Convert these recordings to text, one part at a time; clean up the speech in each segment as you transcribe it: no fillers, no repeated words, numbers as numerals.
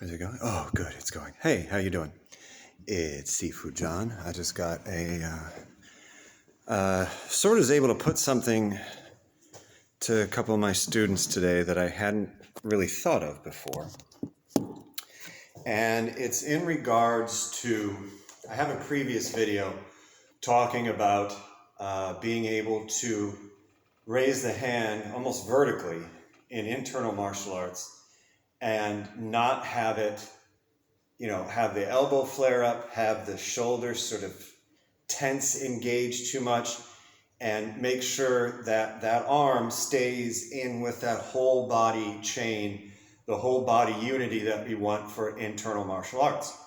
Is it going? Oh, good, it's going. Hey, how you doing? It's Seafood John. I just got sort of was able to put something to a couple of my students today that I hadn't really thought of before. And it's in regards to, I have a previous video talking about being able to raise the hand almost vertically in internal martial arts and not have it, have the elbow flare up, have the shoulders sort of tense, engage too much, and make sure that that arm stays in with that whole body chain, the whole body unity that we want for internal martial arts.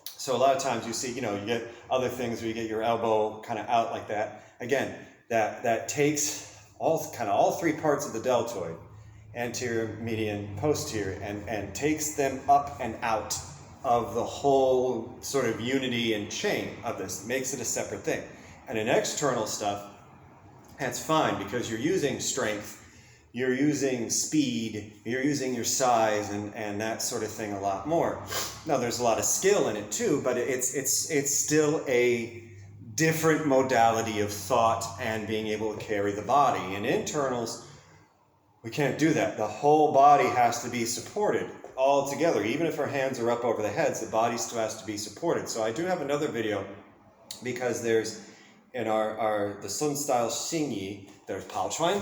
So a lot of times you see, you get other things where you get your elbow kind of out like that. Again, that takes all three parts of the deltoid, anterior, median, posterior, and takes them up and out of the whole sort of unity and chain of this, makes it a separate thing. And in external stuff, that's fine because you're using strength, you're using speed, you're using your size and that sort of thing a lot more. Now there's a lot of skill in it too, but it's still a different modality of thought and being able to carry the body. In internals, we can't do that. The whole body has to be supported all together. Even if our hands are up over the heads, the body still has to be supported. So I do have another video because there's, in the Sun style Xingyi, there's Pao Chuan,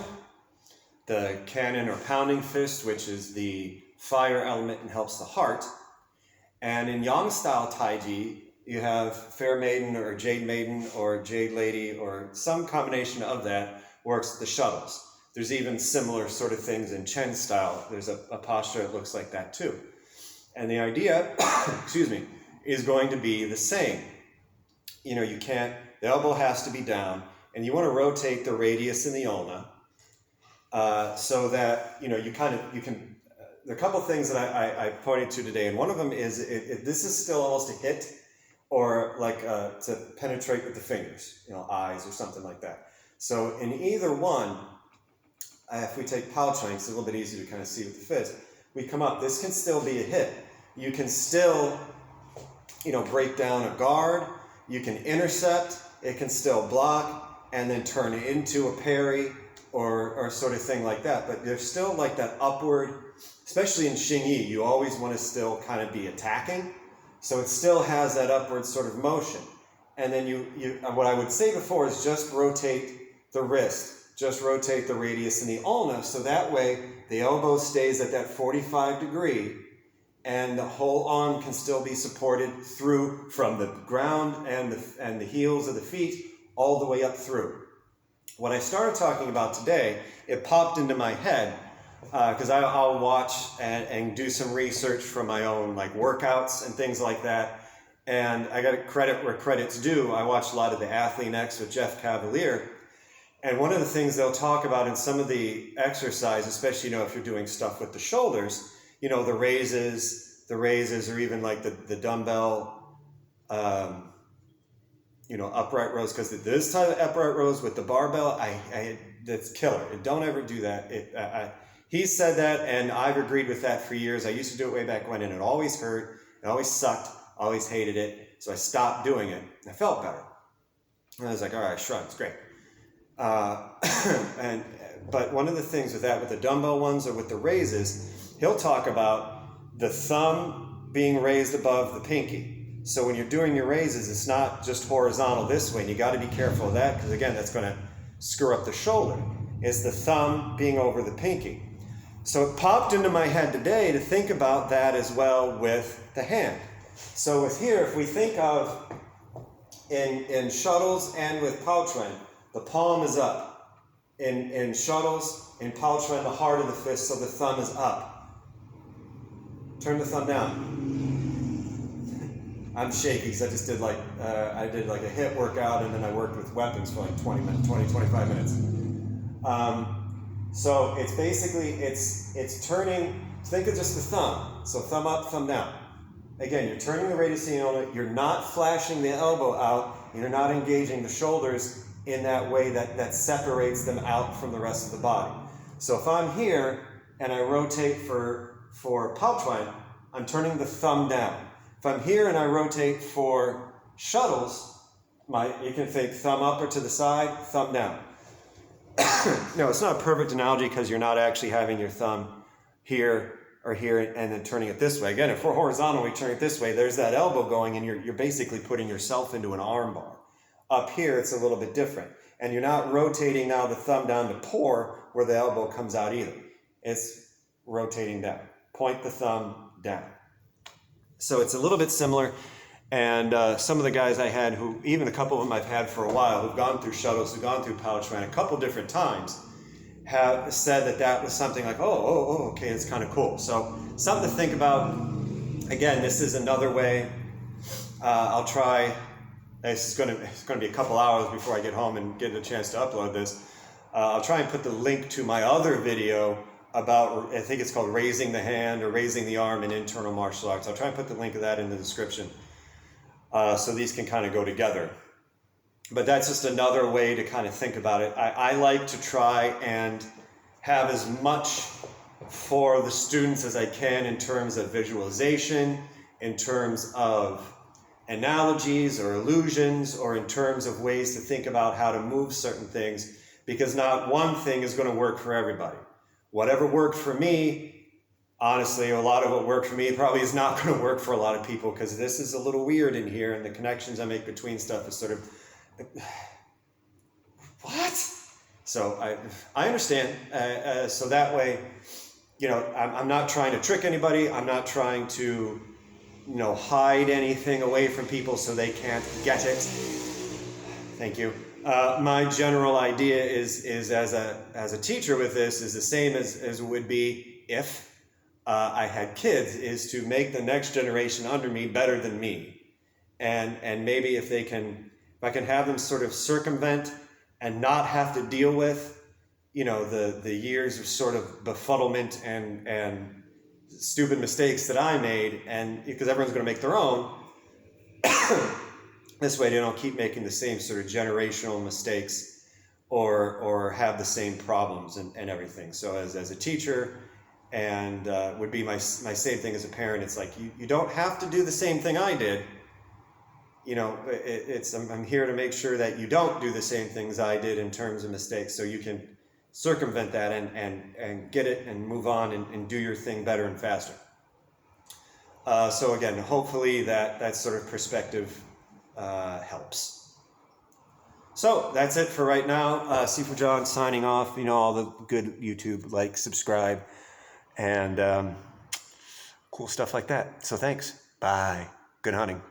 the cannon or pounding fist, which is the fire element and helps the heart. And in Yang style Taiji, you have Fair Maiden or Jade Maiden or Jade Lady or some combination of that works the shuttles. There's even similar sort of things in Chen style. There's a posture that looks like that too. And the idea, is going to be the same. The elbow has to be down, and you want to rotate the radius in the ulna so that, there are a couple of things that I pointed to today, and one of them is, this is still almost a hit, or like to penetrate with the fingers, eyes or something like that. So in either one, if we take Pao Chuan, it's a little bit easier to kind of see with the fist, we come up, this can still be a hit. You can still, break down a guard, you can intercept, it can still block, and then turn into a parry or sort of thing like that. But there's still like that upward, especially in Xingyi, you always want to still kind of be attacking. So it still has that upward sort of motion. And then what I would say before is just rotate the wrist. Just rotate the radius in the ulna, so that way the elbow stays at that 45 degree and the whole arm can still be supported through from the ground and the heels of the feet all the way up through. What I started talking about today, it popped into my head because I'll watch and do some research for my own workouts and things like that. And I got to credit where credit's due. I watched a lot of the Athlete X with Jeff Cavalier. And one of the things they'll talk about in some of the exercise, especially, if you're doing stuff with the shoulders, the raises, or even like the dumbbell, upright rows, because this type of upright rows with the barbell, that's killer. Don't ever do that. He said that, and I've agreed with that for years. I used to do it way back when, and it always hurt, it always sucked, always hated it. So I stopped doing it. I felt better. And I was like, all right, shrug, it's great. But one of the things with the dumbbell ones or with the raises, he'll talk about the thumb being raised above the pinky. So when you're doing your raises, it's not just horizontal this way, and you got to be careful of that because again, that's going to screw up the shoulder. It's the thumb being over the pinky. So it popped into my head today to think about that as well with the hand. So with here, if we think of in shuttles and with Pao Chuan, the palm is up. In shuttles, in Pao Chuan, the heart of the fist, so the thumb is up. Turn the thumb down. I'm shaky because I just did I did a HIIT workout and then I worked with weapons for 25 minutes. So it's basically, it's turning, think of just the thumb. So thumb up, thumb down. Again, you're turning the radius of the ulna, you're not flashing the elbow out, you're not engaging the shoulders in that way that separates them out from the rest of the body. So if I'm here and I rotate for Pao Chuan, I'm turning the thumb down. If I'm here and I rotate for shuttles, you can think thumb up or to the side, thumb down. No, it's not a perfect analogy because you're not actually having your thumb here or here and then turning it this way. Again, if we're horizontal, we turn it this way, there's that elbow going and you're basically putting yourself into an arm bar. Up here, it's a little bit different. And you're not rotating now the thumb down to pour where the elbow comes out either. It's rotating down. Point the thumb down. So it's a little bit similar. And some of the guys I had who, even a couple of them I've had for a while, who've gone through shuttles, who've gone through pouch ran a couple different times, have said that that was something like, okay, it's kind of cool. So something to think about. Again, this is another way. I'll try. It's going to be a couple hours before I get home and get a chance to upload this. I'll try and put the link to my other video about, I think it's called Raising the Hand or Raising the Arm in Internal Martial Arts. I'll try and put the link of that in the description. So these can kind of go together. But that's just another way to kind of think about it. I like to try and have as much for the students as I can in terms of visualization, in terms of analogies or illusions, or in terms of ways to think about how to move certain things, because not one thing is going to work for everybody. Whatever worked for me, honestly, a lot of what worked for me probably is not going to work for a lot of people, because this is a little weird in here, and the connections I make between stuff is sort of, what? So I understand. So that way, you know, I'm not trying to trick anybody. I'm not trying to, you know, hide anything away from people so they can't get it. Thank you. My general idea is as a teacher with this is the same as it would be if I had kids, is to make the next generation under me better than me. And maybe if I can have them sort of circumvent and not have to deal with, you know, the years of sort of befuddlement and stupid mistakes that I made, and because everyone's going to make their own, this way they don't keep making the same sort of generational mistakes or have the same problems and everything. So as a teacher, and would be my same thing as a parent, it's like you don't have to do the same thing I did. You know, I'm here to make sure that you don't do the same things I did in terms of mistakes, so you can circumvent that and get it and move on and do your thing better and faster. So again, hopefully that sort of perspective helps. So that's it for right now. C4 John signing off. You know, all the good YouTube, like, subscribe, and cool stuff like that. So thanks. Bye. Good hunting.